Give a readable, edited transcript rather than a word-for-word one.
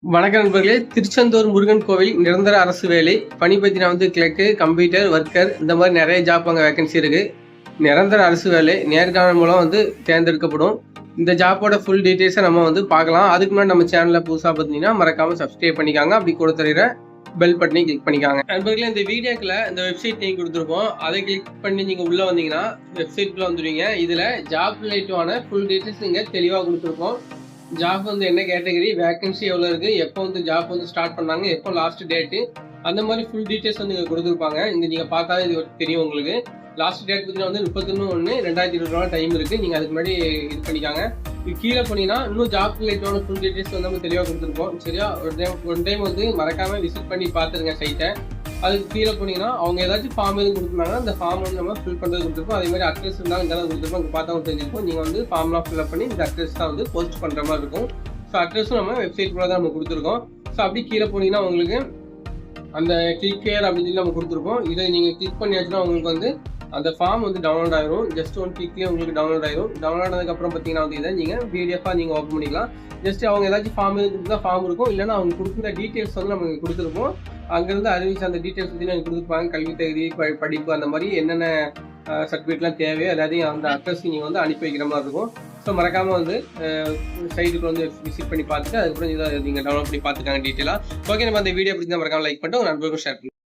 வணக்கம் நண்பர்களே. திருச்செந்தூர் முருகன் கோவில் நிரந்தர அரசு வேலை. பணி பத்தின கிளர்க்கு, கம்ப்யூட்டர் ஒர்க்கர் இந்த மாதிரி நிறைய ஜாப் அங்கே வேகன்சி இருக்கு. நிரந்தர அரசு வேலை நேர்காணல் மூலம் தேர்ந்தெடுக்கப்படும். இந்த ஜாப்போட ஃபுல் டீட்டெயில்ஸை நம்ம பார்க்கலாம். அதுக்கு முன்னாடி நம்ம சேனலில் புதுசாக பார்த்தீங்கன்னா மறக்காம சப்ஸ்கிரைப் பண்ணிக்காங்க. அப்படி கூட தெரியுற பெல் பட்டனை கிளிக் பண்ணிக்காங்க. நண்பர்களே, இந்த வீடியோக்குள்ள இந்த வெப்சைட் நீங்கள் கொடுத்துருப்போம். அதை கிளிக் பண்ணி நீங்கள் உள்ளே வந்தீங்கன்னா வெப்சைட்குள்ளே வந்துடுவீங்க. இதில் ஜாப் ரிலேட்டிவான ஃபுல் டீட்டெயில்ஸ் நீங்கள் தெளிவாக கொடுத்துருப்போம். ஜாப் என்ன கேட்டகரி, வேகன்சி எவ்வளோ இருக்குது, எப்போ ஜாப் ஸ்டார்ட் பண்ணாங்க, எப்போ லாஸ்ட் டேட்டு, அந்த மாதிரி ஃபுல் டீட்டெயில்ஸ் இங்கே கொடுத்துருப்பாங்க. இங்கே நீங்கள் பார்த்தாலே இது தெரியும் உங்களுக்கு. லாஸ்ட் டேட் பார்த்தீங்கன்னா 31/1/2024 டைம் இருக்குது. நீங்கள் அதுக்கு முன்னாடி இது பண்ணிக்காங்க. இது கீழே போனீங்கன்னா இன்னும் ஜாப் ரிலேட்டடான ஃபுல் டீட்டெயில்ஸ் நம்ம தெளிவாக கொடுத்துருப்போம். சரியா, ஒரு டைம் மறக்காமல் விசிட் பண்ணி பார்த்துருங்க சைட்டை. அதுக்கு கீழே போனீங்கன்னா அவங்க ஏதாச்சும் ஃபார்ம் எதுவும் கொடுத்துருந்தாங்கன்னா அந்த ஃபார்ம் நம்ம ஃபில் பண்ணுறது கொடுத்துருப்போம். அதே மாதிரி அட்ரஸ் இருந்தாலும் இந்த கொடுத்துருப்போம். அங்கே பார்த்தா தெரிஞ்சிருக்கும். நீங்கள் ஃபார்ம்லாம் ஃபில்அப் பண்ணி இந்த அட்ரஸ் தான் போஸ்ட் பண்ணுற மாதிரி இருக்கும். ஸோ அட்ரஸும் நம்ம வெப்சைட் கூட தான் நம்ம கொடுத்துருக்கோம். ஸோ அப்படி கீழே போனீங்கன்னா உங்களுக்கு அந்த கிளிக் கேர் அப்படின்னு சொல்லி நம்ம கொடுத்துருக்கோம். இதை நீங்கள் கிளிக் பண்ணியாச்சுன்னா உங்களுக்கு அந்த ஃபார்ம் டவுன்லோட் ஆகிரும். ஜஸ்ட் கிளிக்லேயே உங்களுக்கு டவுன்லோட் ஆகிரும். டவுன்லோட் ஆனதுக்கப்புறம் பார்த்தீங்கன்னா இதை நீங்கள் பிடிஎஃபாக நீங்கள் ஓப்பன் பண்ணிக்கலாம். ஜஸ்ட் அவங்க ஏதாச்சும் ஃபார்ம் கொடுத்தா ஃபார்ம் இருக்கும். இல்லைன்னா அவங்க கொடுக்குற டீட்டெயில்ஸ் நம்ம கொடுத்துருப்போம். அங்கேருந்து அறிவிச்சு அந்த டீட்டெயில்ஸ் பற்றி நாங்கள் கொடுத்துருப்பாங்க. கல்வி தகுதி, படிப்பு, அந்த மாதிரி என்னென்ன சர்டிஃபிகேட்லாம் தேவையோ எல்லாத்தையும் அந்த அட்ரஸ்க்கு நீங்கள் அனுப்பி வைக்கிற மாதிரி இருக்கும். ஸோ மறக்காமல் சைட்டுக்கு விசிட் பண்ணி பார்த்துட்டு அதுக்கப்புறம் இதை நீங்கள் டவுன்லோட் பண்ணி பார்த்துக்காங்க டீட்டெயிலாக. ஓகே, நம்ம அந்த வீடியோ பிடிச்சா மறக்காமல் லைக் பண்ணிட்டு உங்கள் நண்பர்களுக்கும் ஷேர் பண்ணுங்கள்.